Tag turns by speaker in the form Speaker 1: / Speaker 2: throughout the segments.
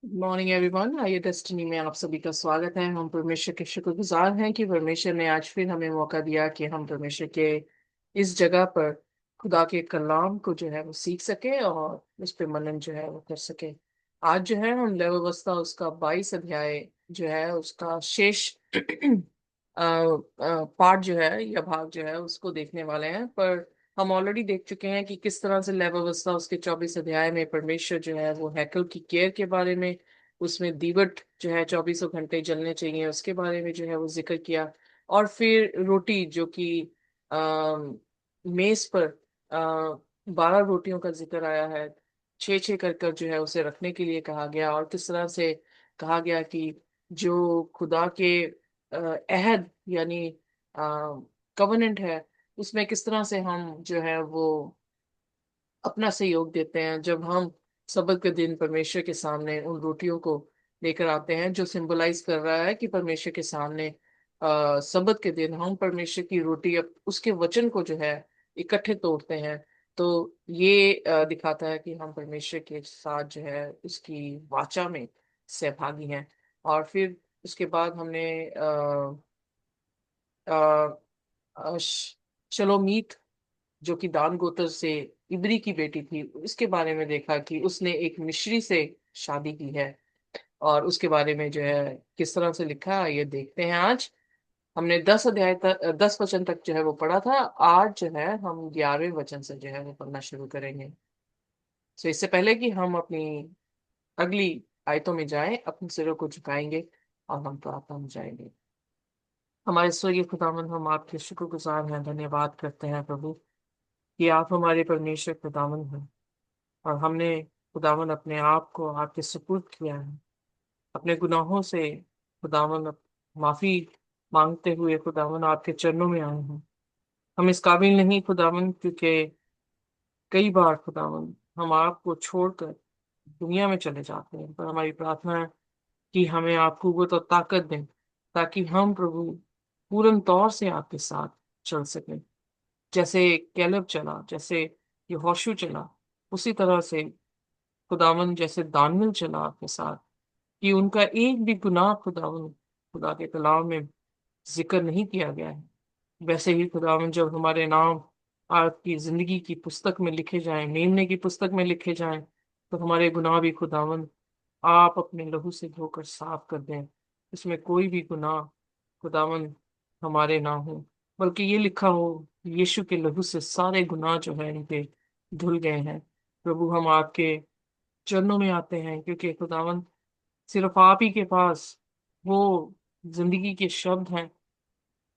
Speaker 1: Morning everyone. आइए destiny में आप सभी का स्वागत है। हम परमेश्वर के शुक्रगुजार हैं कि परमेश्वर ने आज फिर हमें मौका दिया कि हम परमेश्वर के इस जगह पर खुदा के कलाम को जो है वो सीख सके और उस पर मनन जो है वो कर सके। आज जो है हम लेव्यवस्था उसका 22 अध्याय जो है उसका शेष पार्ट जो है या भाग जो है उसको देखने वाले हैं। पर हम ऑलरेडी देख चुके हैं कि किस तरह से लेव अवस्था उसके 24 अध्याय में परमेश्वर जो है वो हैकल की केयर के बारे में, उसमें दीवट जो है 24 घंटे जलने चाहिए उसके बारे में जो है वो जिक्र किया। और फिर रोटी जो कि मेज पर 12 रोटियों का जिक्र आया है, छः छः कर कर जो है उसे रखने के लिए कहा गया। और किस तरह से कहा गया कि जो खुदा के अहद यानी कवनेंट है, उसमें किस तरह से हम जो है वो अपना सहयोग देते हैं जब हम सबत के दिन परमेश्वर के सामने उन रोटियों को लेकर आते हैं, जो सिंबलाइज कर रहा है कि परमेश्वर के सामने सबत के दिन हम परमेश्वर की रोटी उसके वचन को जो है इकट्ठे तोड़ते हैं। तो ये दिखाता है कि हम परमेश्वर के साथ जो है उसकी वाचा में सहभागी हैं। और फिर उसके बाद हमने अ, शलोमीत जो कि दान गोत्र से इब्री की बेटी थी, उसके बारे में देखा कि उसने एक मिस्री से शादी की है। और उसके बारे में जो है किस तरह से लिखा है ये देखते हैं आज। हमने 10 अध्याय तक 10 वचन तक जो है वो पढ़ा था। आज जो है हम 11वें वचन से जो है वो पढ़ना शुरू करेंगे। तो इससे पहले कि हम अपनी अगली आयतों में जाएं, अपने सिरों को झुकाएंगे और हम प्रार्थना में जाएंगे। हमारे स्वर्गीय खुदावन, हम आपके शुक्रगुजार हैं, धन्यवाद करते हैं प्रभु कि आप हमारे परमेश्वर खुदावन हैं। और हमने खुदावन अपने आप को आपके सुपुर्द किया है, अपने गुनाहों से खुदावन माफी मांगते हुए खुदावन आपके चरणों में आए हैं। हम इस काबिल नहीं खुदावन, क्योंकि कई बार खुदावन हम आपको छोड़कर दुनिया में चले जाते हैं, पर हमारी प्रार्थना है कि हमें आप कुव्वत और ताकत दें ताकि हम प्रभु पूर्ण तौर से आपके साथ चल सकें। जैसे कैलेब चला, जैसे यहोशू चला, उसी तरह से खुदावन जैसे दानियल चला आपके साथ, कि उनका एक भी गुनाह खुदावन खुदा के कलाम में जिक्र नहीं किया गया है। वैसे ही खुदावन जब हमारे नाम आपकी जिंदगी की पुस्तक में लिखे जाएं, मेमने की पुस्तक में लिखे जाएं, तो हमारे गुनाह भी खुदावन आप अपने लहू से धोकर साफ कर दें। इसमें कोई भी गुनाह खुदावन हमारे ना हो, बल्कि ये लिखा हो यीशु के लहू से सारे गुनाह जो है इनके धुल गए हैं। प्रभु हम आपके चरणों में आते हैं, क्योंकि खुदावन सिर्फ आप ही के पास वो जिंदगी के शब्द हैं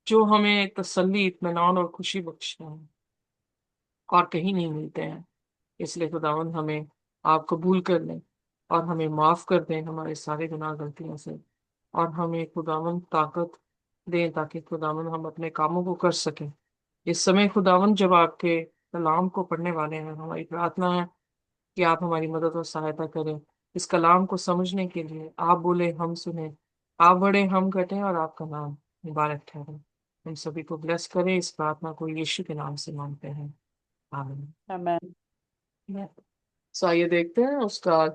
Speaker 1: जो हमें तसल्ली, इत्मीनान और खुशी बख्शते हैं, और कहीं नहीं मिलते हैं। इसलिए खुदावन हमें आप कबूल कर लें और हमें माफ कर दें हमारे सारे गुनाह गलतियों से। और हमें खुदावन ताकत दें ताकि खुदावन हम अपने कामों को कर सकें। इस समय खुदावन जब आपके कलाम को पढ़ने वाले हैं, हमारी प्रार्थना है कि आप हमारी मदद और सहायता करें। इस कलाम को समझने के लिए आप बोले हम सुने, आप बढ़े हम घटें, और आपका नाम मुबारक ठहरे। हम सभी को ब्लेस करें। इस प्रार्थना को यीशु के नाम से मांगते हैं, आमीन।
Speaker 2: आमेन।
Speaker 1: सो आइए देखते हैं उसका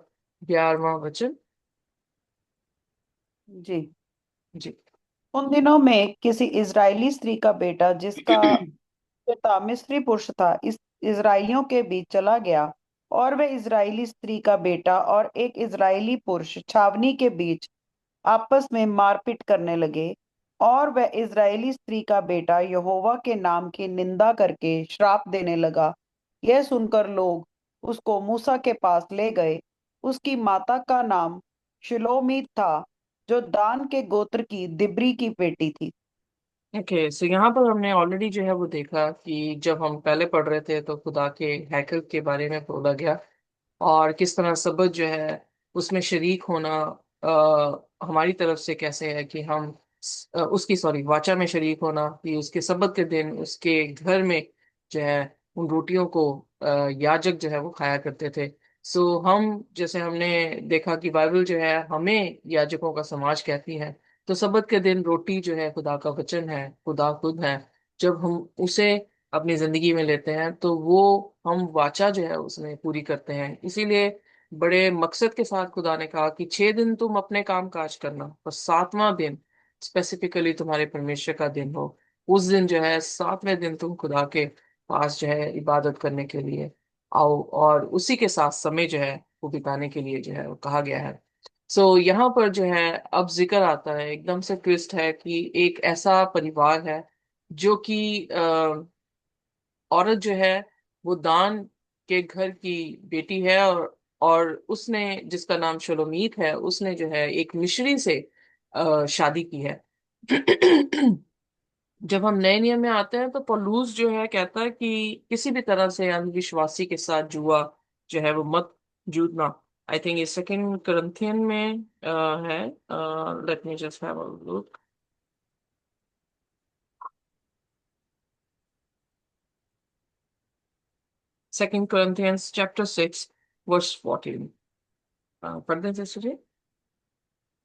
Speaker 1: 11वां वचन।
Speaker 2: जी।
Speaker 1: जी।
Speaker 2: उन दिनों में किसी इजरायली स्त्री का बेटा जिसका पिता मिस्री पुरुष था इस इजराइलियों के बीच चला गया। और वह इजरायली स्त्री का बेटा और एक इजरायली पुरुष छावनी के बीच आपस में मारपीट करने लगे। और वह इजरायली स्त्री का बेटा यहोवा के नाम की निंदा करके श्राप देने लगा। यह सुनकर लोग उसको मूसा के पास ले गए। उसकी माता का नाम शिलोमीत था, जो दान के गोत्र की दिब्री की बेटी थी।
Speaker 1: ओके, सो यहाँ पर हमने ऑलरेडी जो है वो देखा कि जब हम पहले पढ़ रहे थे तो खुदा के हैकल के बारे में बोला गया, और किस तरह सबक जो है उसमें शरीक होना हमारी तरफ से कैसे है कि हम उसकी वाचा में शरीक होना, कि उसके सबक के दिन उसके घर में जो है उन रोटियों को याजक जो है वो खाया करते थे। सो हम जैसे हमने देखा कि बाइबल जो है हमें याजकों का समाज कहती है। तो सबत के दिन रोटी जो है खुदा का वचन है, खुदा खुद है। जब हम उसे अपनी जिंदगी में लेते हैं तो वो हम वाचा जो है उसमें पूरी करते हैं। इसीलिए बड़े मकसद के साथ खुदा ने कहा कि 6 दिन तुम अपने काम काज करना, पर सातवां दिन स्पेसिफिकली तुम्हारे परमेश्वर का दिन हो। उस दिन जो है, सातवें दिन तुम खुदा के पास जो है इबादत करने के लिए आओ, और उसी के साथ समय जो है वो बिताने के लिए जो है वो कहा गया है। यहाँ पर जो है अब जिक्र आता है, एकदम से ट्विस्ट है कि एक ऐसा परिवार है जो कि औरत जो है वो दान के घर की बेटी है, और उसने, जिसका नाम शलोमीत है, उसने जो है एक मिशरी से शादी की है। जब हम नए नियम में आते हैं तो पौलुस जो है कहता है कि किसी भी तरह से अंधविश्वासी के साथ जुआ जो है वो मत जूझना। आई थिंक ये सेकंड करंथियन में है। Let me just have a look. Second Corinthians chapter 6 verse 14। पढ़ते हैं सिस्टर।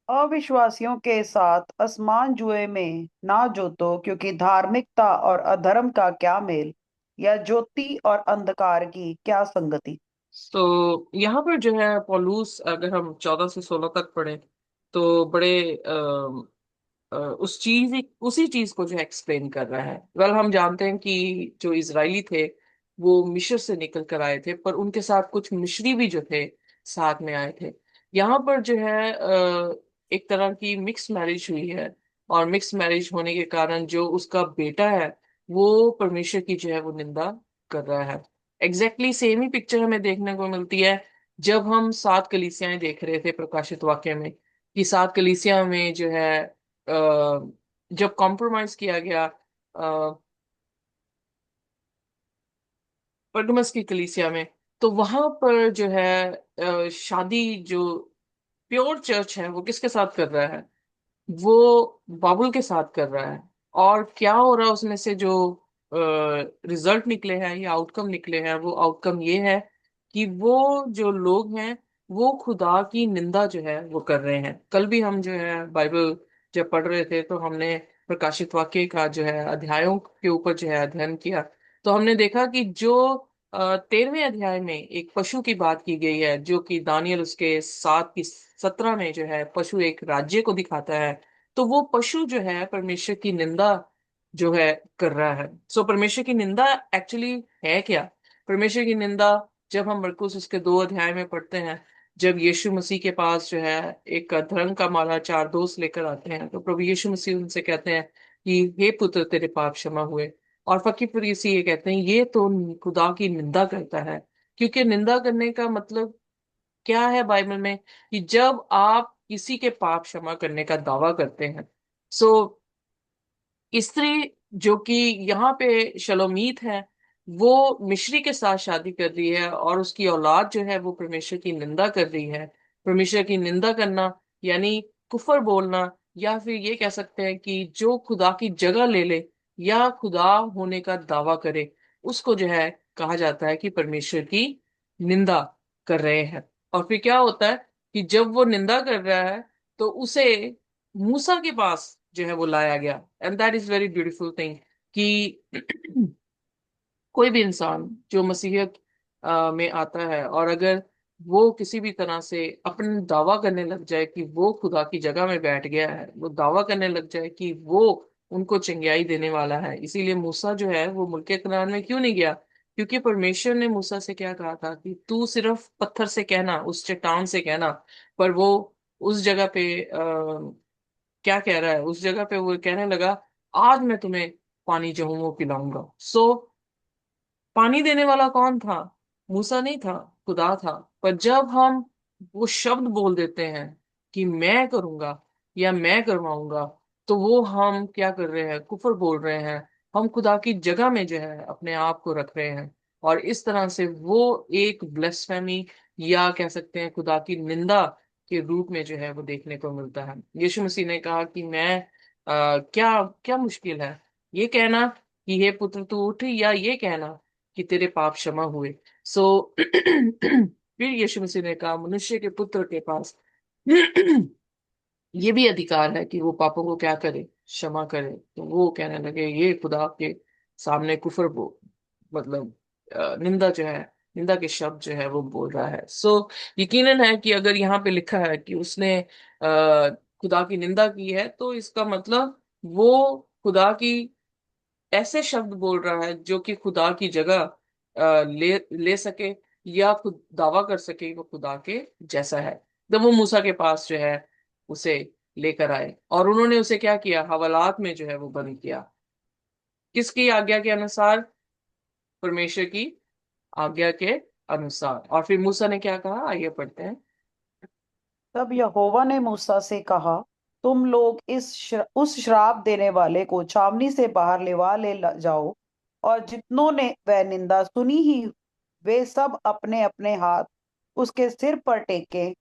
Speaker 2: अविश्वासियों के साथ असमान जुए में ना जोतो, क्योंकि धार्मिकता और अधर्म का क्या मेल, या ज्योति और अंधकार की क्या संगति।
Speaker 1: यहाँ पर जो है पौलुस, अगर हम 14 से 16 तक पढ़े तो बड़े उसी चीज को जो है एक्सप्लेन कर रहा है। वेल, हम जानते हैं कि जो इजरायली थे वो मिस्र से निकल कर आए थे, पर उनके साथ कुछ मिस्री भी जो थे साथ में आए थे। यहाँ पर जो है एक तरह की मिक्स मैरिज हुई है, और मिक्स मैरिज होने के कारण जो उसका बेटा है वो परमेश्वर की जो है वो निंदा कर रहा है। एग्जैक्टली सेम ही पिक्चर हमें देखने को मिलती है जब हम 7 कलीसियाएं देख रहे थे प्रकाशित वाक्य में, कि 7 कलीसिया में जो है जब कॉम्प्रोमाइज किया गया परगमस की कलीसिया में, तो वहां पर जो है शादी जो प्योर चर्च है वो किसके साथ कर रहा है? वो बाबुल के साथ कर रहा है। और क्या हो रहा है उसमें से जो रिजल्ट निकले हैं या आउटकम निकले हैं, वो आउटकम ये है कि वो जो लोग हैं वो खुदा की निंदा जो है वो कर रहे हैं। कल भी हम जो है बाइबल जब पढ़ रहे थे तो हमने प्रकाशित वाक्य का जो है अध्यायों के ऊपर जो है अध्ययन किया। तो हमने देखा कि जो 13वें अध्याय में एक पशु की बात की गई है, जो कि दानियल उसके 7 की 17 में जो है पशु एक राज्य को दिखाता है। तो वो पशु जो है परमेश्वर की निंदा जो है कर रहा है। परमेश्वर की निंदा एक्चुअली है क्या? परमेश्वर की निंदा, जब हम मरकुस उसके 2 अध्याय में पढ़ते हैं, जब यीशु मसीह के पास जो है एक धर्म का मारा 4 दोस्त लेकर आते हैं, तो प्रभु यीशु मसीह उनसे कहते हैं कि हे पुत्र, तेरे पाप क्षमा हुए। और फकीर फरीसी ये कहते हैं ये तो खुदा की निंदा करता है। क्योंकि निंदा करने का मतलब क्या है बाइबल में? कि जब आप किसी के पाप क्षमा करने का दावा करते हैं। सो स्त्री जो कि यहाँ पे शलोमीत है, वो मिश्री के साथ शादी कर रही है, और उसकी औलाद जो है वो परमेश्वर की निंदा कर रही है। परमेश्वर की निंदा करना यानी कुफर बोलना, या फिर ये कह सकते हैं कि जो खुदा की जगह ले ले या खुदा होने का दावा करे, उसको जो है कहा जाता है कि परमेश्वर की निंदा कर रहे हैं। और फिर क्या होता है कि जब वो निंदा कर रहा है तो उसे मूसा के पास जो है वो लाया गया। And that is very beautiful thing कि कोई भी इंसान जो मसीहत में आता है, और अगर वो किसी भी तरह से अपने दावा करने लग जाए कि वो खुदा की जगह में बैठ गया है, वो दावा करने लग जाए कि वो उनको चंगियाई देने वाला है। इसीलिए मूसा जो है वो मुल्के कनान में क्यों नहीं गया? क्योंकि परमेश्वर ने मूसा से क्या कहा था कि तू सिर्फ पत्थर से कहना, उस चट्टान से कहना। पर वो उस जगह पे क्या कह रहा है? उस जगह पे वो कहने लगा, आज मैं तुम्हें पानी जो हूं वो पिलाऊंगा। पानी देने वाला कौन था? मूसा नहीं था, खुदा था। पर जब हम वो शब्द बोल देते हैं कि मैं करूंगा या मैं करवाऊंगा, तो वो हम क्या कर रहे हैं? कुफर बोल रहे हैं। हम खुदा की जगह में जो है अपने आप को रख रहे हैं, और इस तरह से वो एक ब्लेस्फेमी या कह सकते हैं खुदा की निंदा के रूप में जो है वो देखने को मिलता है। यीशु मसीह ने कहा कि मैं क्या क्या मुश्किल है ये कहना कि हे पुत्र तू उठ, या ये कहना कि तेरे पाप क्षमा हुए। फिर यीशु मसीह ने कहा मनुष्य के पुत्र के पास ये भी अधिकार है कि वो पापों को क्या करे? क्षमा करे। तो वो कहने लगे ये खुदा के सामने कुफर मतलब निंदा जो है निंदा के शब्द जो है वो बोल रहा है। सो यकीनन है कि अगर यहाँ पे लिखा है कि उसने खुदा की निंदा की है, तो इसका मतलब वो खुदा की ऐसे शब्द बोल रहा है जो कि खुदा की जगह ले ले सके, या खुद दावा कर सके वो खुदा के जैसा है। जब वो मूसा के पास जो है उसे लेकर आए, और उन्होंने उसे क्या किया, हवालात में जो है वो बंद किया, किसकी आज्ञा के अनुसार, परमेश्वर की आज्ञा के अनुसार। और फिर मूसा ने क्या कहा, आइए पढ़ते हैं।
Speaker 2: तब यहोवा ने मूसा से कहा, तुम लोग उस श्राप देने वाले को छावनी से बाहर जाओ, और जितनों ने वह निंदा सुनी ही वे सब अपने अपने हाथ उसके सिर पर टेकें।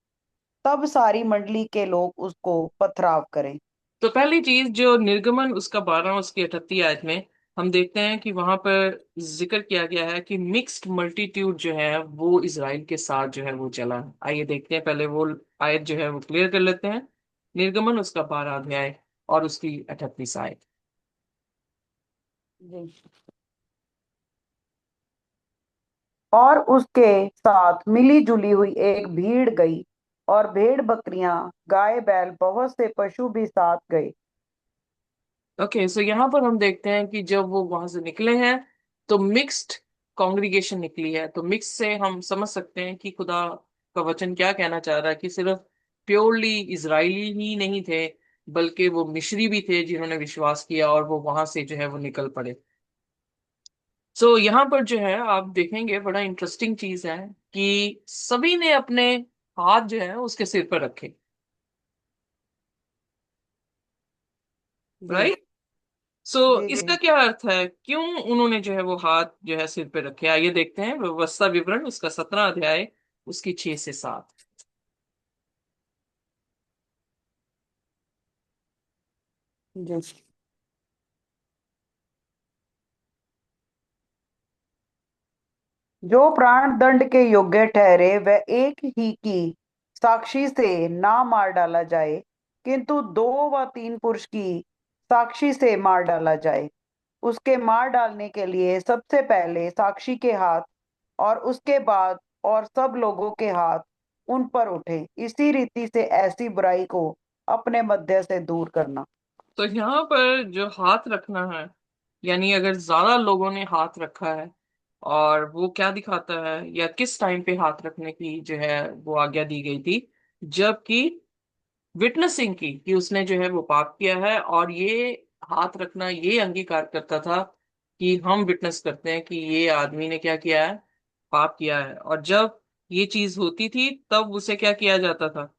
Speaker 2: तब सारी मंडली के लोग उसको पथराव करें।
Speaker 1: तो पहली चीज जो निर्गमन उसका 12 उसकी 38 आयत में हम देखते हैं कि वहां पर जिक्र किया गया है कि मिक्स्ड मल्टीट्यूड जो है वो इज़राइल के साथ जो है वो चला। आइए देखते हैं, पहले वो आयत जो है वो क्लियर कर लेते हैं। निर्गमन उसका 12 अध्याय और उसकी 38 आयत।
Speaker 2: जी। और उसके साथ मिली जुली हुई एक भीड़ गई, और भेड़ बकरियां, गाय बैल, बहुत से पशु भी साथ गए।
Speaker 1: ओके, सो यहाँ पर हम देखते हैं कि जब वो वहां से निकले हैं तो मिक्स्ड कॉन्ग्रीगेशन निकली है। तो मिक्स से हम समझ सकते हैं कि खुदा का वचन क्या कहना चाह रहा है, कि सिर्फ प्योरली इजरायली ही नहीं थे, बल्कि वो मिस्री भी थे जिन्होंने विश्वास किया, और वो वहां से जो है वो निकल पड़े। सो यहाँ पर जो है आप देखेंगे, बड़ा इंटरेस्टिंग चीज है कि सभी ने अपने हाथ जो है उसके सिर पर रखे।
Speaker 2: जी।
Speaker 1: राइट। सो
Speaker 2: जी। जी।
Speaker 1: इसका क्या अर्थ है, क्यों उन्होंने जो है वो हाथ जो है सिर पे रखे, आइए देखते हैं व्यवस्था विवरण उसका 17 अध्याय उसकी 6 से 7।
Speaker 2: जी। जो प्राण दंड के योग्य ठहरे वह एक ही की साक्षी से ना मार डाला जाए, किंतु दो व तीन पुरुष की साक्षी से मार डाला जाए। उसके मार डालने के लिए सबसे पहले साक्षी के हाथ, और उसके बाद और सब लोगों के हाथ उन पर उठे। इसी रीति से ऐसी बुराई को अपने मध्य से दूर करना।
Speaker 1: तो यहाँ पर जो हाथ रखना है, यानी अगर ज्यादा लोगों ने हाथ रखा है, और वो क्या दिखाता है, या किस टाइम पे हाथ रखने की जो है वो आज्ञा दी गई थी, जबकि विटनेसिंग की कि उसने जो है वो पाप किया है, और ये हाथ रखना ये अंगीकार करता था कि हम विटनेस करते हैं कि ये आदमी ने क्या किया है, पाप किया है। और जब ये चीज होती थी तब उसे क्या किया जाता था,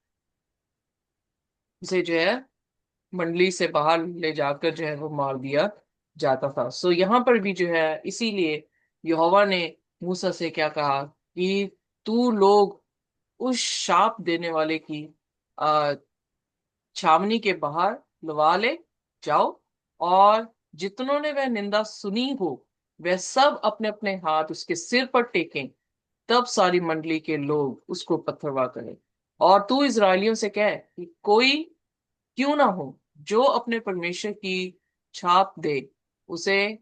Speaker 1: उसे जो है मंडली से बाहर ले जाकर जो है वो मार दिया जाता था। सो यहाँ पर भी जो है इसीलिए यहोवा ने मूसा से क्या कहा कि तू लोग उस शाप देने वाले की छावनी के बाहर लवा ले जाओ, और जितनों ने वह निंदा सुनी हो वह सब अपने अपने हाथ उसके सिर पर टेकें। तब सारी मंडली के लोग उसको पथरवा करें। और तू इजरायलियों से कह कि कोई क्यों ना हो जो अपने परमेश्वर की छाप दे उसे,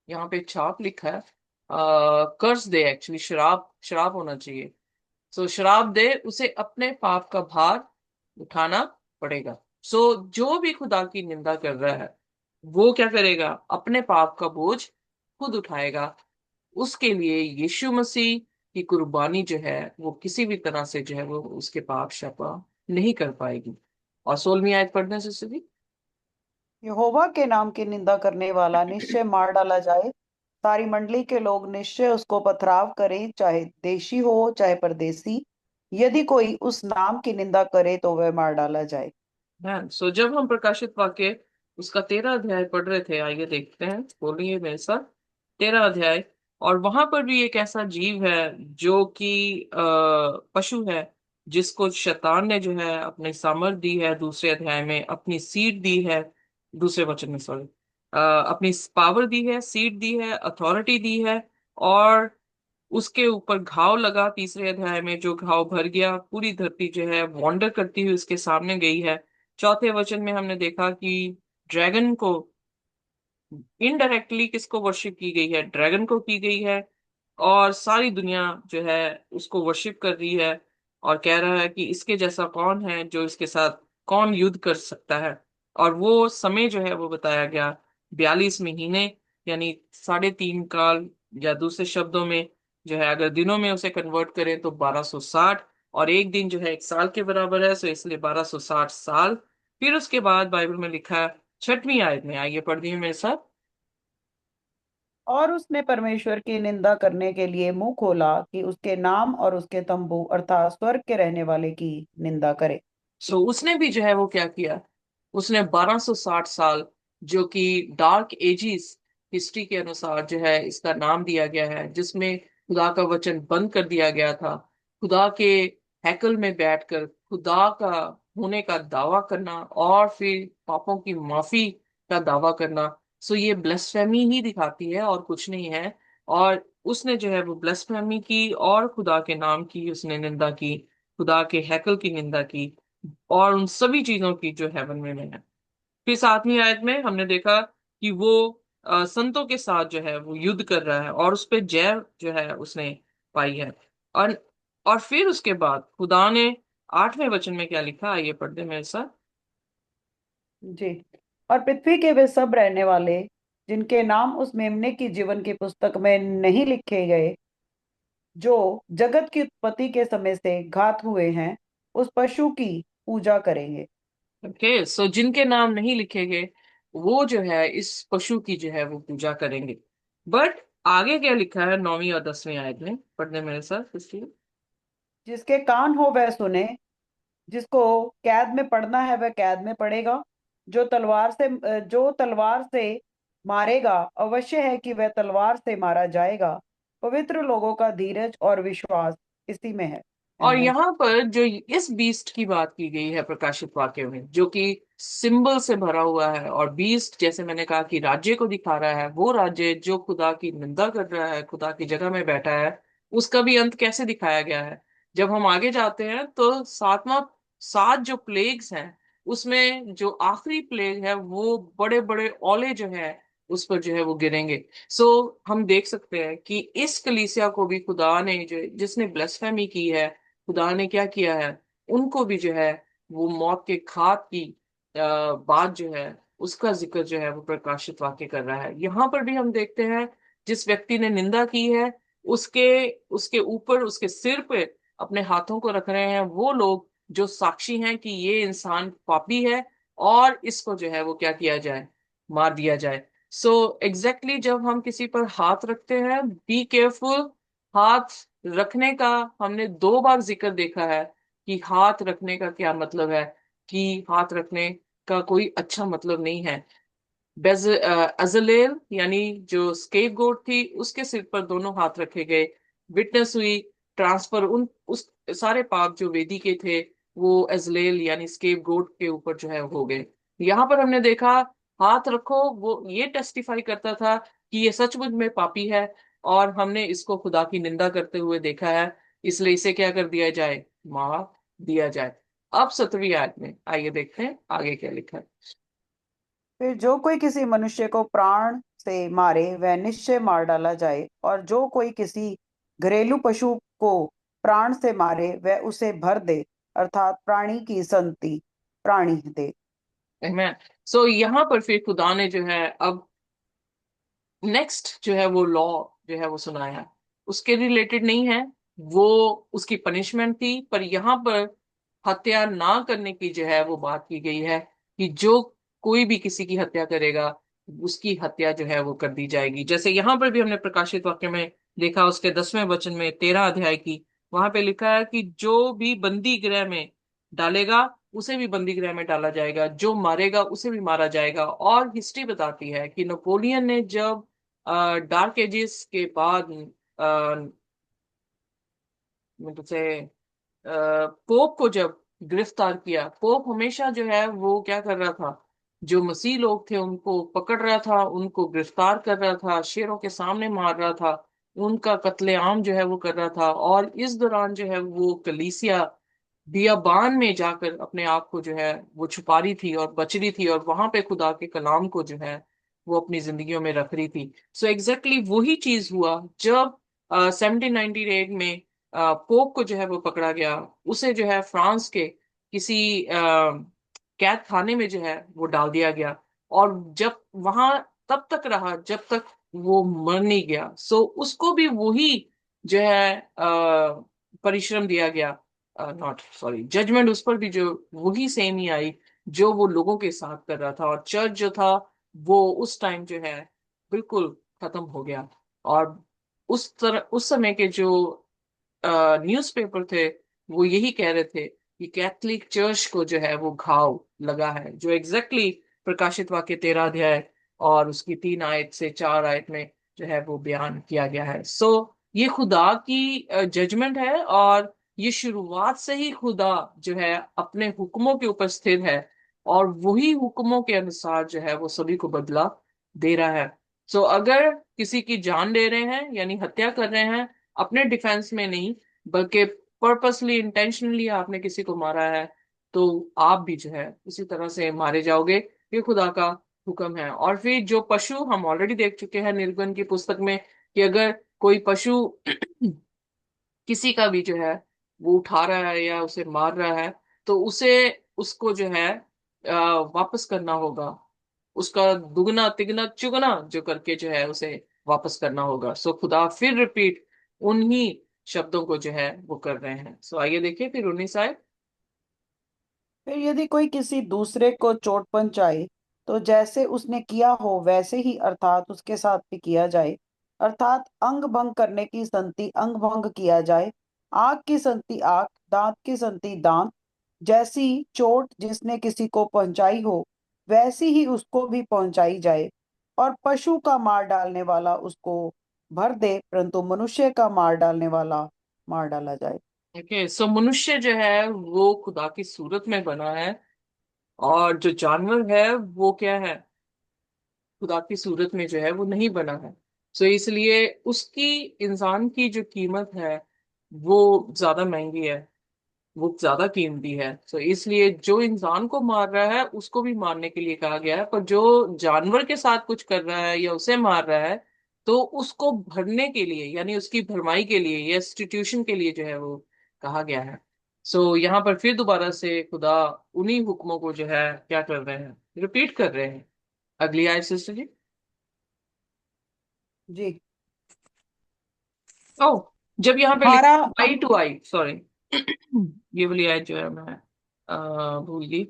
Speaker 1: यहाँ पे छाप लिखा है, कर्ज दे, एक्चुअली श्राप श्राप होना चाहिए। सो श्राप दे उसे अपने पाप का भार उठाना पड़ेगा। सो जो भी खुदा की निंदा कर रहा है वो क्या करेगा, अपने पाप का बोझ खुद उठाएगा। उसके लिए यीशु मसीह की कुर्बानी जो है वो किसी भी तरह से जो है वो उसके पाप क्षमा नहीं कर पाएगी। और 16वीं आयत पढ़ने से सीधी।
Speaker 2: यहोवा के नाम की निंदा करने वाला निश्चय मार डाला जाए। सारी मंडली के लोग निश्चय उसको पथराव करें, चाहे देशी हो चाहे परदेसी। यदि कोई उस नाम की निंदा करे तो वह मार डाला जाए।
Speaker 1: है। सो जब हम प्रकाशित वाक्य उसका 13 अध्याय पढ़ रहे थे, आइए देखते हैं, बोलिए मेरे साथ। 13 अध्याय, और वहां पर भी एक ऐसा जीव है जो कि पशु है, जिसको शैतान ने जो है अपनी सामर्थ दी है, दूसरे अध्याय में अपनी सीट दी है, दूसरे वचन में सॉरी, अपनी पावर दी है, सीट दी है, अथॉरिटी दी है। और उसके ऊपर घाव लगा, तीसरे अध्याय में जो घाव भर गया, पूरी धरती जो है वॉन्डर करती हुई उसके सामने गई है। चौथे वचन में हमने देखा कि ड्रैगन को इनडायरेक्टली किसको वर्शिप की गई है, ड्रैगन को की गई है। और सारी दुनिया जो है उसको वर्शिप कर रही है, और कह रहा है कि इसके जैसा कौन है, जो इसके साथ कौन युद्ध कर सकता है। और वो समय जो है वो बताया गया 42 महीने, यानी 3.5 काल, या दूसरे शब्दों में जो है अगर दिनों में उसे कन्वर्ट करें तो 1260, और एक दिन जो है 1 साल के बराबर है, सो इसलिए 1260 साल। फिर उसके बाद बाइबल में लिखा है 6वीं आयत में, आइए पढ़ दिए मेरे साथ।
Speaker 2: और उसने परमेश्वर की निंदा करने के लिए मुंह खोला कि उसके नाम और उसके तंबू अर्थात स्वर्ग के रहने वाले की निंदा करे।
Speaker 1: सो उसने भी जो है वो क्या किया, उसने 1260 साल, जो कि डार्क एजिस हिस्ट्री के अनुसार जो है इसका नाम दिया गया है, जिसमें खुदा का वचन बंद कर दिया गया था, खुदा के हैकल में बैठकर खुदा का होने का दावा करना और फिर पापों की माफी का दावा करना। सो ये ब्लेस्फेमी ही दिखाती है और कुछ नहीं है। और उसने जो है वो ब्लेस्फेमी की और खुदा के नाम की उसने निंदा की, खुदा के हैकल की निंदा की, और उन सभी चीजों की जो हेवन में है। फिर 7वीं आयत में हमने देखा कि वो संतों के साथ जो है वो युद्ध कर रहा है और उस पे जय जो है उसने पाई है। और और फिर उसके बाद खुदा ने 8वें वचन में क्या लिखा, आइए पढ़ दे मेरे साथ।
Speaker 2: जी। और पृथ्वी के वे सब रहने वाले जिनके नाम उस मेमने की जीवन की पुस्तक में नहीं लिखे गए, जो जगत की उत्पत्ति के समय से घात हुए हैं, उस पशु की पूजा करेंगे।
Speaker 1: ओके, सो जिनके नाम नहीं लिखे गए वो जो है इस पशु की जो है वो पूजा करेंगे। बट आगे क्या लिखा है 9वीं और 10वीं आयत में, पढ़ने मेरे साथ इसलिए।
Speaker 2: जिसके कान हो वह सुने, जिसको कैद में पढ़ना है वह कैद में पढ़ेगा। जो तलवार से मारेगा, अवश्य है कि वह तलवार से मारा जाएगा। पवित्र लोगों का धीरज और विश्वास इसी में है।
Speaker 1: और
Speaker 2: आमेन।
Speaker 1: यहाँ पर जो इस बीस्ट की बात की गई है प्रकाशित वाक्य में, जो कि सिंबल से भरा हुआ है, और बीस्ट जैसे मैंने कहा कि राज्य को दिखा रहा है, वो राज्य जो खुदा की निंदा कर रहा है, खुदा की जगह में बैठा है, उसका भी अंत कैसे दिखाया गया है। जब हम आगे जाते हैं तो सातवां, सात जो प्लेग्स हैं उसमें जो आखिरी प्लेग है वो बड़े बड़े ओले जो है उस पर जो है वो गिरेंगे। सो हम देख सकते हैं कि इस कलीसिया को भी खुदा ने जो जिसने ब्लेस्फेमी की है, खुदा ने क्या किया है, उनको भी जो है वो मौत के घात की बात जो है उसका जिक्र जो है वो प्रकाशित वाक्य कर रहा है। यहाँ पर भी हम देखते हैं जिस व्यक्ति ने निंदा की है उसके उसके ऊपर, उसके सिर पे अपने हाथों को रख रहे हैं वो लोग जो साक्षी हैं कि ये इंसान पापी है, और इसको जो है वो क्या किया जाए, मार दिया जाए। सो एग्जैक्टली जब हम किसी पर हाथ रखते हैं, बी केयरफुल। हाथ रखने का हमने 2 बार जिक्र देखा है कि हाथ रखने का क्या मतलब है, कि हाथ रखने का कोई अच्छा मतलब नहीं है। अजलेल यानी जो स्केप गोट थी उसके सिर पर दोनों हाथ रखे गए, विटनेस हुई, ट्रांसफर उन उस सारे पाप जो वेदी के थे वो अजलेल यानी स्केप गोट के ऊपर जो है हो गए। यहाँ पर हमने देखा हाथ रखो, वो ये टेस्टिफाई करता था कि ये सचमुच में पापी है, और हमने इसको खुदा की निंदा करते हुए देखा है, इसलिए इसे क्या कर दिया जाए, मार दिया जाए। अब 7वीं आयत में आइए देखते हैं आगे क्या लिखा है।
Speaker 2: फिर जो कोई किसी मनुष्य को प्राण से मारे वह निश्चय मार डाला जाए, और जो कोई किसी घरेलू पशु को प्राण से मारे वह उसे भर दे, अर्थात प्राणी की संति प्राणी दे।
Speaker 1: मैं सो यहाँ पर फिर खुदा ने जो है अब नेक्स्ट जो है वो लॉ जो है वो सुनाया, उसके रिलेटेड नहीं है, वो उसकी पनिशमेंट थी, पर यहाँ पर हत्या ना करने की जो है वो बात की गई है कि जो कोई भी किसी की हत्या करेगा उसकी हत्या जो है वो कर दी जाएगी। जैसे यहाँ पर भी हमने प्रकाशित वाक्य में देखा, उसके 10वें वचन में 13 अध्याय की, वहां पे लिखा है कि जो भी बंदी गृह में डालेगा उसे भी बंदी गृह में डाला जाएगा, जो मारेगा उसे भी मारा जाएगा। और हिस्ट्री बताती है कि नेपोलियन ने जब डार्क एजेस के बाद मतलब से पोप को जब गिरफ्तार किया, पोप हमेशा जो है वो क्या कर रहा था, जो मसीह लोग थे उनको पकड़ रहा था, उनको गिरफ्तार कर रहा था, शेरों के सामने मार रहा था, उनका कत्लेआम जो है वो कर रहा था। और इस दौरान जो है वो कलीसिया बियाबान में जाकर अपने आप को जो है वो छुपा रही थी और बच रही थी, और वहां पे खुदा के कलाम को जो है वो अपनी जिंदगियों में रख रही थी। सो एग्जैक्टली वही चीज हुआ जब 1798 में पोप को जो है वो पकड़ा गया। उसे जो है फ्रांस के किसी कैद खाने में जो है वो डाल दिया गया। और जब वहां तब तक रहा जब तक वो मर नहीं गया। सो उसको भी वही जो है परिश्रम दिया गया, नॉट सॉरी जजमेंट, उस पर भी जो वही सेम ही आई जो वो लोगों के साथ कर रहा था। और चर्च जो था वो उस टाइम जो है बिल्कुल खत्म हो गया। और उस समय के जो न्यूज़पेपर थे वो यही कह रहे थे कि कैथलिक चर्च को जो है वो घाव लगा है, जो एग्जैक्टली प्रकाशित वाक्य 13 अध्याय और उसकी 3 आयत से 4 आयत में जो है वो बयान किया गया है। सो ये खुदा की जजमेंट है, और ये शुरुआत से ही खुदा जो है अपने हुक्मों के ऊपर स्थिर है, और वही हुक्मों के अनुसार जो है वो सभी को बदला दे रहा है। सो अगर किसी की जान ले रहे हैं यानी हत्या कर रहे हैं, अपने डिफेंस में नहीं बल्कि पर्पसली इंटेंशनली आपने किसी को मारा है, तो आप भी जो है उसी तरह से मारे जाओगे। ये खुदा का हुक्म है। और फिर जो पशु हम ऑलरेडी देख चुके हैं निर्गुण की पुस्तक में कि अगर कोई पशु किसी का भी जो है वो उठा रहा है या उसे मार रहा है, तो उसे उसको जो है वापस करना होगा। उसका दुगना तिगना चुगना जो करके जो है उसे वापस करना होगा। सो खुदा फिर रिपीट उन्हीं शब्दों को जो है वो कर रहे हैं। सो आइए देखिए फिर 19 आए।
Speaker 2: फिर यदि कोई किसी दूसरे को चोट पहुंचाए, तो जैसे उसने किया हो वैसे ही अर्थात उसके साथ भी किया जाए। अर्थात अंग भंग करने की संति अंग भंग किया जाए, आंख की संति आंख, दांत की संति दांत। जैसी चोट जिसने किसी को पहुंचाई हो वैसी ही उसको भी पहुंचाई जाए। और पशु का मार डालने वाला उसको भर दे, परंतु मनुष्य का मार डालने वाला मार डाला जाए।
Speaker 1: ओके, सो मनुष्य जो है वो खुदा की सूरत में बना है, और जो जानवर है वो क्या है, खुदा की सूरत में जो है वो नहीं बना है। सो इसलिए उसकी, इंसान की जो कीमत है वो ज्यादा महंगी है, वो ज्यादा कीमती है। सो इसलिए जो इंसान को मार रहा है उसको भी मारने के लिए कहा गया है, पर जो जानवर के साथ कुछ कर रहा है या उसे मार रहा है तो उसको भरने के लिए यानी उसकी भरमाई के लिए या इंस्टीट्यूशन के लिए जो है वो कहा गया है। सो यहाँ पर फिर दोबारा से खुदा उन्हीं हुक्मों को जो है क्या कर रहे हैं, रिपीट कर रहे हैं। अगली आयत सिस्टर जी।
Speaker 2: जी।
Speaker 1: ओ, जब यहाँ पे
Speaker 2: हमारा
Speaker 1: लिखा आई टू आई, सॉरी ये वाली आयत जो है मैं भूल गई।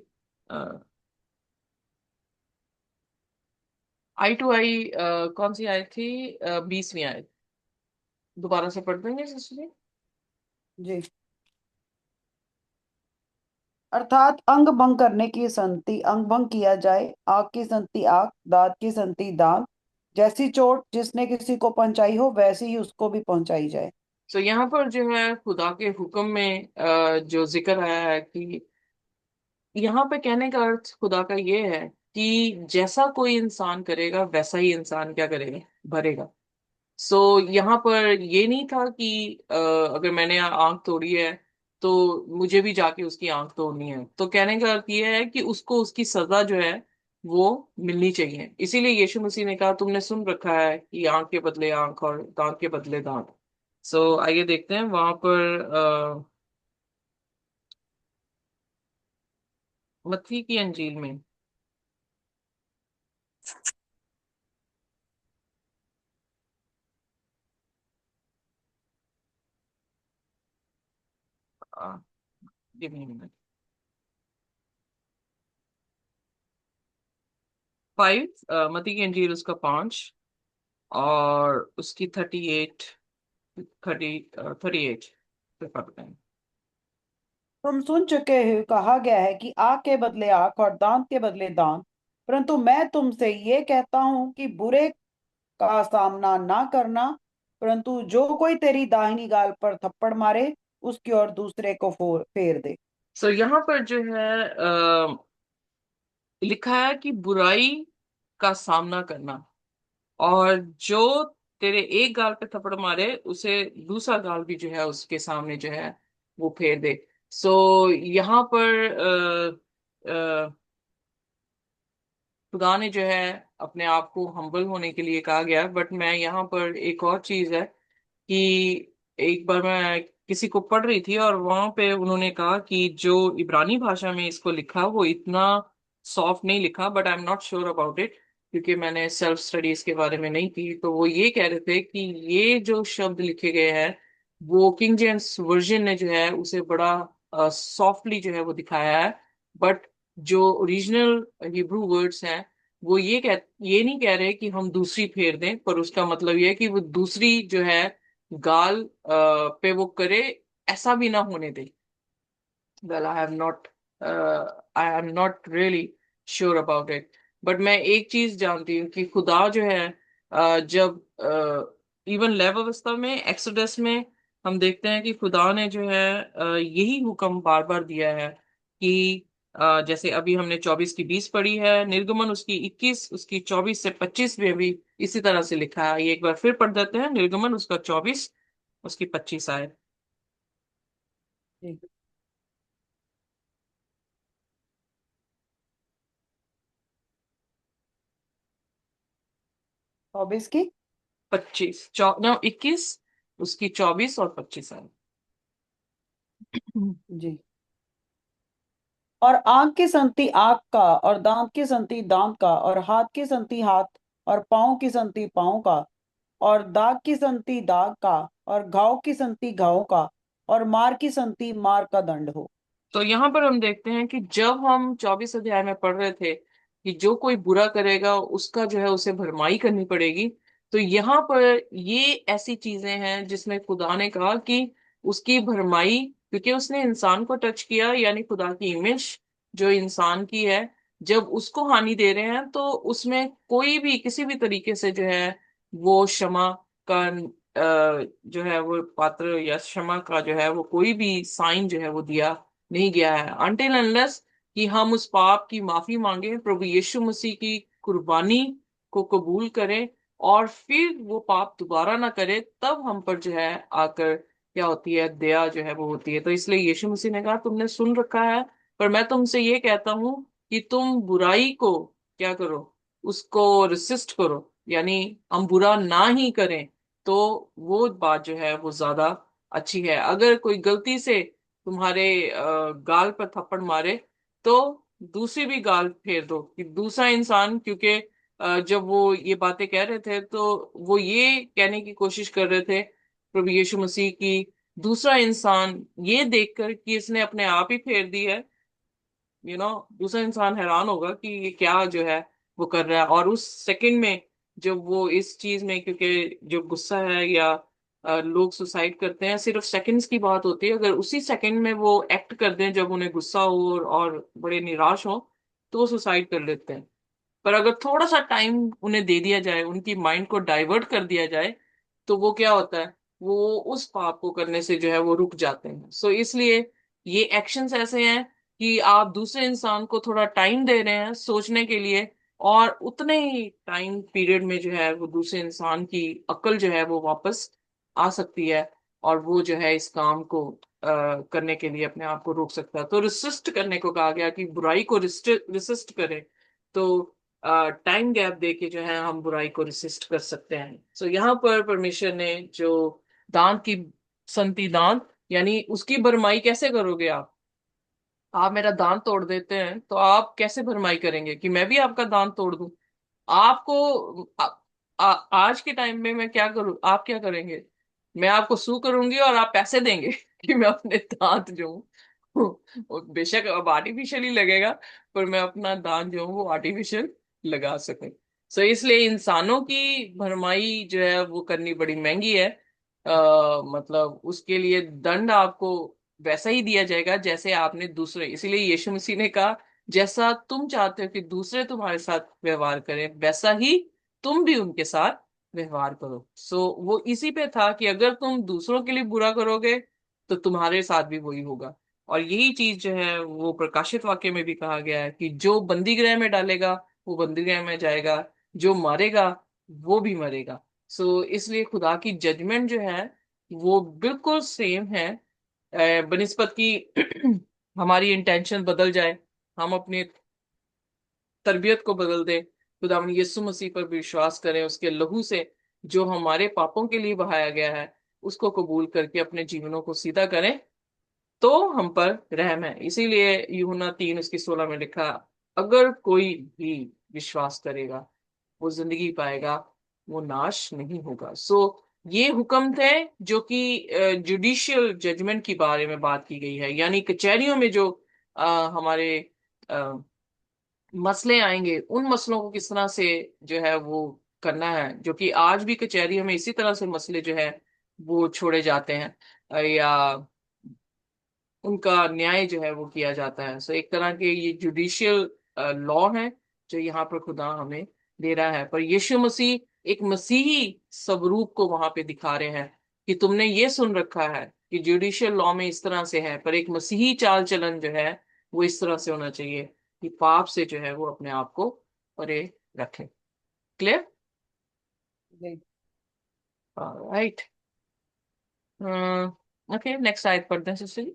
Speaker 1: आई टू आई कौन सी आयत थी? 20वीं आयत। दोबारा से पढ़ देंगे सिस्टर जी।
Speaker 2: जी। अर्थात अंग भंग करने की संति अंग भंग किया जाए, आंख की संति आंख, दांत की संति दांत। जैसी चोट जिसने किसी को पहुंचाई हो वैसी ही उसको भी पहुंचाई जाए।
Speaker 1: सो यहाँ पर जो है खुदा के हुक्म में जो जिक्र आया है कि यहाँ पे कहने का अर्थ खुदा का ये है कि जैसा कोई इंसान करेगा वैसा ही इंसान क्या करेगा, भरेगा। सो यहाँ पर ये नहीं था कि अगर मैंने आंख तोड़ी है तो मुझे भी जाके उसकी आंख तोड़नी है। तो कहने का अर्थ ये है कि उसको उसकी सजा जो है वो मिलनी चाहिए। इसीलिए यीशु मसीह ने कहा तुमने सुन रखा है कि आंख के बदले आंख और दांत के बदले दांत। सो आइए देखते हैं वहां पर मत्ती की अंजील में। Give me minute. 5, मत्ती की अंजील उसका 5 और उसकी 38, 38 पे पढ़ते हैं।
Speaker 2: तुम सुन चुके हो कहा गया है कि आंख के बदले आंख और दांत के बदले दांत। परंतु मैं तुमसे ये कहता हूं कि बुरे का सामना ना करना, परंतु जो कोई तेरी दाहिनी गाल पर थप्पड़ मारे उसकी और दूसरे को फेर दे।
Speaker 1: सो यहाँ पर जो है लिखा है कि बुराई का सामना करना, और जो तेरे एक गाल पे थप्पड़ मारे उसे दूसरा गाल भी जो है उसके सामने जो है वो फेर दे। सो यहाँ पर खुदा ने जो है अपने आप को हम्बल होने के लिए कहा गया, बट मैं यहाँ पर एक और चीज है कि एक बार मैं किसी को पढ़ रही थी और वहां पे उन्होंने कहा कि जो इब्रानी भाषा में इसको लिखा वो इतना सॉफ्ट नहीं लिखा, but I am not sure about it क्योंकि मैंने सेल्फ स्टडी इसके बारे में नहीं की। तो वो ये कह रहे थे कि ये जो शब्द लिखे गए हैं वो किंग जेम्स वर्जन ने जो है उसे बड़ा सॉफ्टली जो है वो दिखाया है। बट जो ओरिजिनल हिब्रू वर्ड्स हैं वो ये नहीं कह रहे कि हम दूसरी फेर दें, पर उसका मतलब ये है कि वो दूसरी जो है गाल पे वो करे, ऐसा भी ना होने दे। Well I am not really sure about it. But मैं एक चीज जानती हूँ कि खुदा जो है जब इवन लेव अवस्था में एक्सोडस में हम देखते हैं कि खुदा ने जो है यही हुक्म बार बार दिया है कि जैसे अभी हमने 24 की 20 पढ़ी है, निर्गमन उसकी 21 उसकी 24 से 25 में भी इसी तरह से लिखा है। ये एक बार फिर पढ़ देते हैं, निर्गमन उसका 24 उसकी 25 आए।
Speaker 2: जी। 24 की।
Speaker 1: 25 21 उसकी 24 और 25 आए।
Speaker 2: जी। और आंख की संति आंख का, और दांत की संति दांत का, और हाथ की संति हाथ, और पाँव की संति पाँव का, और दाग की संति दाग का, और घाव की संति घाव का, और मार की संति मार का दंड हो।
Speaker 1: तो यहाँ पर हम देखते हैं कि जब हम 24 अध्याय में पढ़ रहे थे कि जो कोई बुरा करेगा उसका जो है उसे भरमाई करनी पड़ेगी, तो यहाँ पर ये ऐसी चीजें हैं जिसमें खुदा ने कहा कि उसकी भरमाई, क्योंकि उसने इंसान को टच किया, यानी खुदा की इमेज जो इंसान की है, जब उसको हानि दे रहे हैं तो उसमें कोई भी किसी भी तरीके से जो है वो क्षमा का जो है वो पात्र या क्षमा का जो है वो कोई भी साइन जो है वो दिया नहीं गया है, अनटिल अनलेस कि हम उस पाप की माफी मांगे, प्रभु यीशु मसीह की कुर्बानी को कबूल करें और फिर वो पाप दोबारा ना करें, तब हम पर जो है आकर क्या होती है, दया जो है वो होती है। तो इसलिए यीशु मसीह ने कहा तुमने सुन रखा है, पर मैं तुमसे ये कहता हूं कि तुम बुराई को क्या करो, उसको रेसिस्ट करो, यानी हम बुरा ना ही करें। तो वो बात जो है वो ज्यादा अच्छी है। अगर कोई गलती से तुम्हारे गाल पर थप्पड़ मारे तो दूसरी भी गाल फेर दो कि दूसरा इंसान, क्योंकि जब वो ये बातें कह रहे थे तो वो ये कहने की कोशिश कर रहे थे प्रभु यीशु मसीह की दूसरा इंसान ये देखकर कि इसने अपने आप ही फेर दी है, दूसरा इंसान हैरान होगा कि ये क्या जो है वो कर रहा है। और उस सेकंड में जब वो इस चीज में, क्योंकि जो गुस्सा है या लोग सुसाइड करते हैं सिर्फ सेकंड्स की बात होती है, अगर उसी सेकंड में वो एक्ट कर दें जब उन्हें गुस्सा हो और बड़े निराश हो तो वो सुसाइड कर लेते हैं। पर अगर थोड़ा सा टाइम उन्हें दे दिया जाए, उनकी माइंड को डाइवर्ट कर दिया जाए, तो वो क्या होता है, वो उस पाप को करने से जो है वो रुक जाते हैं। सो इसलिए ये एक्शंस ऐसे हैं कि आप दूसरे इंसान को थोड़ा टाइम दे रहे हैं सोचने के लिए, और उतने ही टाइम पीरियड में जो है वो दूसरे इंसान की अक्ल जो है वो वापस आ सकती है और वो जो है इस काम को करने के लिए अपने आप को रोक सकता है। तो रिसिस्ट करने को कहा गया कि बुराई को रिसिस्ट करें। तो टाइम गैप दे के जो है हम बुराई को रिसिस्ट कर सकते हैं। सो यहाँ पर परमेश्वर ने जो दांत की संति दांत, यानी उसकी भरमाई कैसे करोगे आप मेरा दांत तोड़ देते हैं तो आप कैसे भरमाई करेंगे कि मैं भी आपका दांत तोड़ दूं? आपको आज के टाइम में मैं क्या करूं, आप क्या करेंगे? मैं आपको सू करूंगी और आप पैसे देंगे कि मैं अपने दांत जो हूं वो बेशक अब आर्टिफिशियली लगेगा, पर मैं अपना दांत जो हूं वो आर्टिफिशियल लगा सकूं। सो इसलिए इंसानों की भरमाई जो है वो करनी बड़ी महंगी है। मतलब उसके लिए दंड आपको वैसा ही दिया जाएगा जैसे आपने दूसरे, इसीलिए यीशु मसीह ने कहा जैसा तुम चाहते हो कि दूसरे तुम्हारे साथ व्यवहार करें वैसा ही तुम भी उनके साथ व्यवहार करो। सो वो इसी पे था कि अगर तुम दूसरों के लिए बुरा करोगे तो तुम्हारे साथ भी वही होगा। और यही चीज जो है वो प्रकाशित वाक्य में भी कहा गया है कि जो बंदी गृह में डालेगा वो बंदी गृह में जाएगा, जो मारेगा वो भी मरेगा। सो इसलिए खुदा की जजमेंट जो है वो बिल्कुल सेम है। बनिस्बत की हमारी इंटेंशन बदल जाए, हम अपनी तरबियत को बदल दें, खुदावंद यीशु मसीह पर विश्वास करें, उसके लहू से जो हमारे पापों के लिए बहाया गया है उसको कबूल करके अपने जीवनों को सीधा करें तो हम पर रहम है। इसीलिए यूहन्ना 3:16 में लिखा, अगर कोई भी विश्वास करेगा वो जिंदगी पाएगा, वो नाश नहीं होगा। ये हुक्म थे जो कि जुडिशियल जजमेंट की बारे में बात की गई है, यानी कचहरियों में जो हमारे मसले आएंगे, उन मसलों को किस तरह से जो है वो करना है, जो कि आज भी कचहरियों में इसी तरह से मसले जो है वो छोड़े जाते हैं, या उनका न्याय जो है वो किया जाता है। एक तरह के ये जुडिशियल लॉ है जो यहाँ पर खुदा हमें दे रहा है। पर यीशु मसीह एक मसीही स्वरूप को वहां पे दिखा रहे हैं कि तुमने ये सुन रखा है कि जुडिशियल लॉ में इस तरह से है, पर एक मसीही चाल चलन जो है वो इस तरह से होना चाहिए कि पाप से जो है वो अपने आप को परे रखे। क्लियर?
Speaker 2: जी।
Speaker 1: राइट। ओके, नेक्स्ट आयत पढ़ते हैं सिस्टर जी।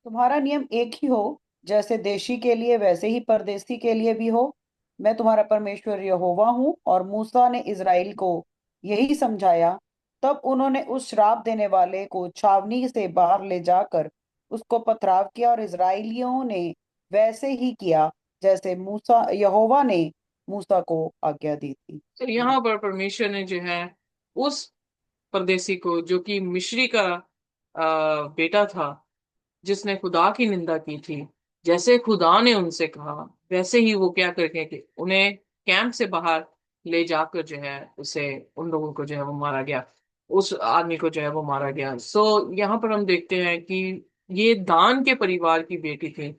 Speaker 2: तुम्हारा नियम एक ही हो, जैसे देशी के लिए वैसे ही परदेशी के लिए भी हो। मैं तुम्हारा परमेश्वर यहोवा हूँ। और मूसा ने इज़राइल को यही समझाया। तब उन्होंने उस श्राप देने वाले को छावनी से बाहर ले जाकर उसको पथराव किया, और इज़राइलियों ने वैसे ही किया जैसे मूसा यहोवा ने मूसा को आज्ञा दी थी।
Speaker 1: तो यहाँ पर परमेश्वर ने जो है उस परदेसी को, जो कि मिस्री का बेटा था, जिसने खुदा की निंदा की थी, जैसे खुदा ने उनसे कहा वैसे ही वो क्या करके कि उन्हें कैंप से बाहर ले जाकर जो है उसे, उन लोगों को जो है वो मारा गया, उस आदमी को जो है वो मारा गया। यहाँ पर हम देखते हैं कि ये दान के परिवार की बेटी थी।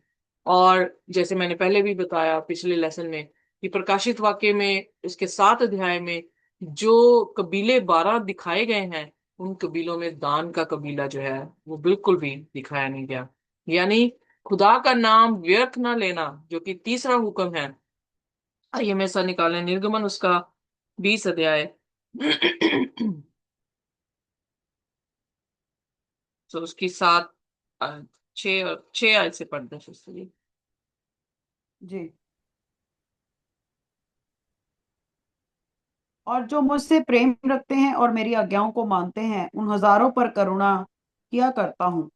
Speaker 1: और जैसे मैंने पहले भी बताया पिछले लेसन में कि प्रकाशित वाक्य में इसके 7 अध्याय में जो कबीले 12 दिखाए गए हैं, उन कबीलों में दान का कबीला जो है वो बिल्कुल भी दिखाया नहीं गया। यानी खुदा का नाम व्यर्थ ना लेना, जो कि तीसरा हुक्म है। आइए हम ऐसा निकालें, निर्गमन उसका 20 अध्याय तो उसकी 6 और 6 आयत से पढ़ते हैं सिस्टर जी।
Speaker 2: जी। और जो मुझसे प्रेम रखते हैं और मेरी आज्ञाओं को मानते हैं, उन हजारों पर करुणा किया करता हूँ।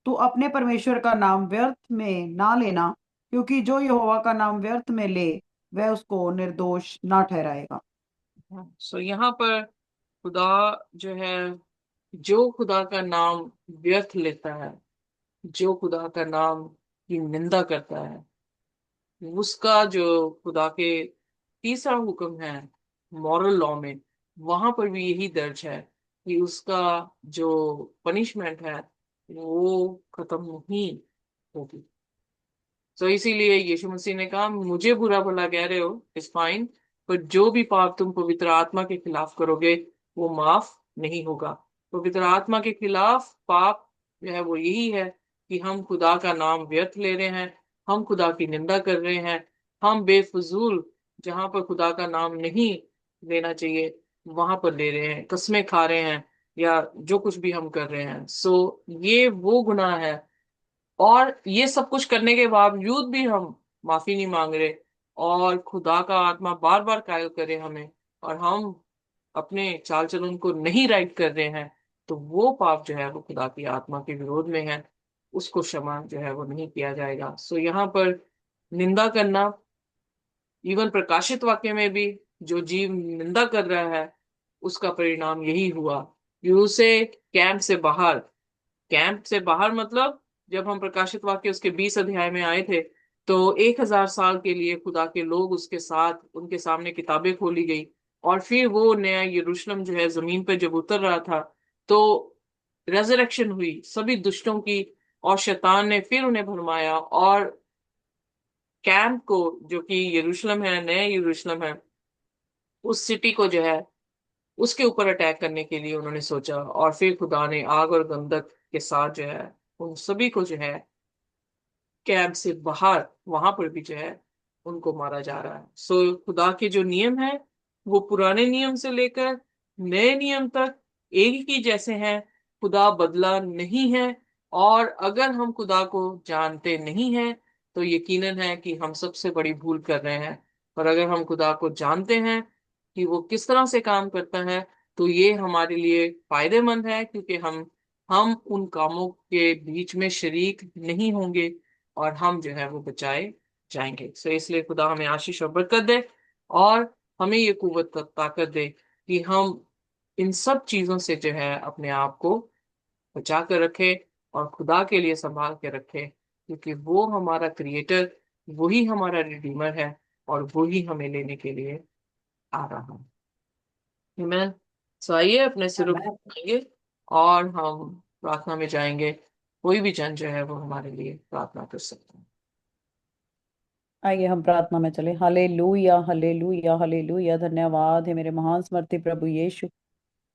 Speaker 2: तू अपने परमेश्वर का नाम व्यर्थ में ना लेना, क्योंकि जो यहोवा का नाम व्यर्थ में ले, वह उसको निर्दोष ना ठहराएगा।
Speaker 1: यहाँ पर खुदा जो है, जो खुदा का नाम व्यर्थ लेता है, जो खुदा का नाम की निंदा करता है, उसका जो खुदा के तीसरा हुक्म है मॉरल लॉ में, वहां पर भी यही दर्ज है कि उसका जो पनिशमेंट है वो खत्म नहीं होगी। इसीलिए यीशु मसीह ने कहा, मुझे बुरा भला कह रहे हो, इट्स फाइन, पर जो भी पाप तुम पवित्र आत्मा के खिलाफ करोगे वो माफ नहीं होगा। पवित्र आत्मा के खिलाफ पाप जो है वो यही है कि हम खुदा का नाम व्यर्थ ले रहे हैं, हम खुदा की निंदा कर रहे हैं, हम बेफजूल जहां पर खुदा का नाम नहीं लेना चाहिए वहां पर ले रहे हैं, कस्में खा रहे हैं, या जो कुछ भी हम कर रहे हैं। ये वो गुनाह है। और ये सब कुछ करने के बावजूद भी हम माफी नहीं मांग रहे, और खुदा का आत्मा बार बार कायल करे हमें, और हम अपने चाल चलन को नहीं राइट कर रहे हैं, तो वो पाप जो है वो खुदा की आत्मा के विरोध में है, उसको क्षमा जो है वो नहीं किया जाएगा। यहाँ पर निंदा करना, इवन प्रकाशित वाक्य में भी जो जीव निंदा कर रहा है उसका परिणाम यही हुआ कि उसे कैंप से बाहर मतलब, जब हम प्रकाशित वाक्य उसके 20 अध्याय में आए थे, तो 1,000 साल के लिए खुदा के लोग उसके साथ, उनके सामने किताबें खोली गई, और फिर वो नया यरूशलेम जो है जमीन पर जब उतर रहा था, तो रेजरेक्शन हुई सभी दुष्टों की, और शैतान ने फिर उन्हें भरमाया, और कैंप को, जो कि यरूशलेम है, नया यरूशलेम है, उस सिटी को जो है उसके ऊपर अटैक करने के लिए उन्होंने सोचा, और फिर खुदा ने आग और गंधक के साथ जो है उन सभी को जो है कैंप से बाहर वहां पर भी जो है उनको मारा जा रहा है। खुदा के जो नियम है वो पुराने नियम से लेकर नए नियम तक एक ही जैसे हैं। खुदा बदला नहीं है, और अगर हम खुदा को जानते नहीं हैं तो यकीनन है कि हम सबसे बड़ी भूल कर रहे हैं। पर अगर हम खुदा को जानते हैं कि वो किस तरह से काम करता है, तो ये हमारे लिए फायदेमंद है, क्योंकि हम उन कामों के बीच में शरीक नहीं होंगे और हम जो है वो बचाए जाएंगे। सो इसलिए खुदा हमें आशीष और बरकत दे, और हमें ये कुव्वत ताकत दे कि हम इन सब चीजों से जो है अपने आप को बचा कर रखे और खुदा के लिए संभाल के रखे, क्योंकि वो हमारा क्रिएटर, वही हमारा रिडीमर है, और वही हमें लेने के लिए आ रहा है। आमीन। सो आइए अपने सिरों को
Speaker 2: आमेन।
Speaker 1: झुकाएंगे और हम प्रार्थना में जाएंगे। कोई भी जन जो है वो हमारे लिए प्रार्थना कर सकता है।
Speaker 2: आइए हम प्रार्थना में चले। Hallelujah, hallelujah, hallelujah. धन्यवाद है मेरे महान समर्थी प्रभु यीशु।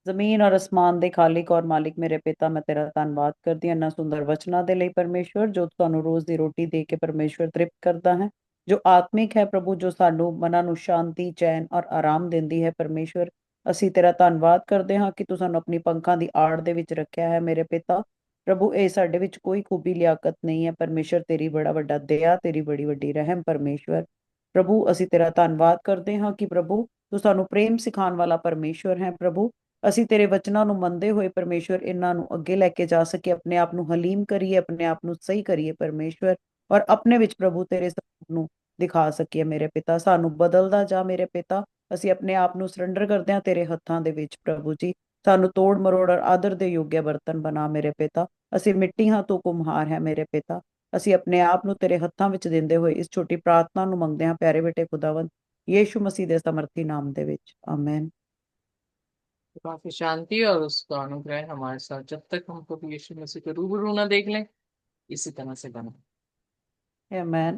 Speaker 2: ਜ਼ਮੀਨ ਔਰ ਅਸਮਾਨ ਦੇ ਖਾਲਿਕ ਔਰ ਮਾਲਿਕ ਮੇਰੇ ਪਿਤਾ, ਮੈਂ ਤੇਰਾ ਧੰਨਵਾਦ ਕਰਦੀ ਹਾਂ ਇਹਨਾਂ ਸੁੰਦਰ ਵਚਨਾਂ ਦੇ ਲਈ ਪਰਮੇਸ਼ਵਰ, ਜੋ ਤੁਹਾਨੂੰ ਰੋਜ਼ ਦੀ ਰੋਟੀ ਦੇ ਕੇ ਪਰਮੇਸ਼ਵਰ ਤ੍ਰਿਪਤ ਕਰਦਾ ਹੈ, ਜੋ ਆਤਮਿਕ ਹੈ ਪ੍ਰਭੂ, ਜੋ ਸਾਨੂੰ ਮਨਾਂ ਨੂੰ ਸ਼ਾਂਤੀ, ਚੈਨ ਔਰ ਆਰਾਮ ਦਿੰਦੀ ਹੈ ਪਰਮੇਸ਼ਵਰ। ਅਸੀਂ ਤੇਰਾ ਧੰਨਵਾਦ ਕਰਦੇ ਹਾਂ ਕਿ ਤੂੰ ਸਾਨੂੰ ਆਪਣੀ ਪੰਖਾਂ ਦੀ ਆੜ ਦੇ ਵਿੱਚ ਰੱਖਿਆ ਹੈ ਮੇਰੇ ਪਿਤਾ। ਪ੍ਰਭੂ, ਇਹ ਸਾਡੇ ਵਿੱਚ ਕੋਈ ਖੂਬੀ ਲਿਆਕਤ ਨਹੀਂ ਹੈ ਪਰਮੇਸ਼ਵਰ, ਤੇਰੀ ਬੜਾ ਵੱਡਾ ਦਇਆ, ਤੇਰੀ ਬੜੀ ਵੱਡੀ ਰਹਿਮ ਪਰਮੇਸ਼ਵਰ। ਪ੍ਰਭੂ, ਅਸੀਂ ਤੇਰਾ ਧੰਨਵਾਦ ਕਰਦੇ ਹਾਂ ਕਿ ਪ੍ਰਭੂ ਤੂੰ ਸਾਨੂੰ ਪ੍ਰੇਮ ਸਿਖਾਉਣ ਵਾਲਾ ਪਰਮੇਸ਼ਵਰ ਹੈ ਪ੍ਰਭੂ। ਅਸੀਂ ਤੇਰੇ ਵਚਨਾਂ ਨੂੰ ਮੰਨਦੇ ਹੋਏ ਪਰਮੇਸ਼ਵਰ ਇਹਨਾਂ ਨੂੰ ਅੱਗੇ ਲੈ ਕੇ ਜਾ ਸਕੇ, ਆਪਣੇ ਆਪ ਨੂੰ ਹਲੀਮ ਕਰੀਏ, ਆਪਣੇ ਆਪ ਨੂੰ ਸਹੀ ਕਰੀਏ ਪਰਮੇਸ਼ਵਰ, ਔਰ ਆਪਣੇ ਵਿੱਚ ਪ੍ਰਭੂ ਤੇਰੇ ਸਰੂਪ ਨੂੰ ਦਿਖਾ ਸਕੀਏ ਮੇਰੇ ਪਿਤਾ। ਸਾਨੂੰ ਬਦਲਦਾ ਜਾ ਮੇਰੇ ਪਿਤਾ। ਅਸੀਂ ਆਪਣੇ ਆਪ ਨੂੰ ਸਰੈਂਡਰ ਕਰਦੇ ਹਾਂ ਤੇਰੇ ਹੱਥਾਂ ਦੇ ਵਿੱਚ ਪ੍ਰਭੂ ਜੀ। ਸਾਨੂੰ ਤੋੜ ਮਰੋੜ ਔਰ ਆਦਰ ਦੇ ਯੋਗਿਆ ਬਰਤਨ ਬਣਾ ਮੇਰੇ ਪਿਤਾ। ਅਸੀਂ ਮਿੱਟੀ ਹਾਂ, ਤੂੰ ਕੁਮਹਾਰ ਹੈ ਮੇਰੇ ਪਿਤਾ। ਅਸੀਂ ਆਪਣੇ ਆਪ ਨੂੰ ਤੇਰੇ ਹੱਥਾਂ ਵਿੱਚ ਦਿੰਦੇ ਹੋਏ ਇਸ ਛੋਟੀ ਪ੍ਰਾਰਥਨਾ ਨੂੰ ਮੰਗਦੇ ਹਾਂ ਪਿਆਰੇ ਬੇਟੇ ਖੁਦਾਵੰਦ ਯੀਸ਼ु मसीह ਦੇ ਸਮਰਥੀ ਨਾਮ ਦੇ ਵਿੱਚ, ਆਮੇਨ।
Speaker 1: काफी शांति और उसका अनुग्रह हमारे साथ जब तक हम कभी यीशु मसीह को रूबरू ना देख लें, इसी तरह से बना।
Speaker 2: आमेन।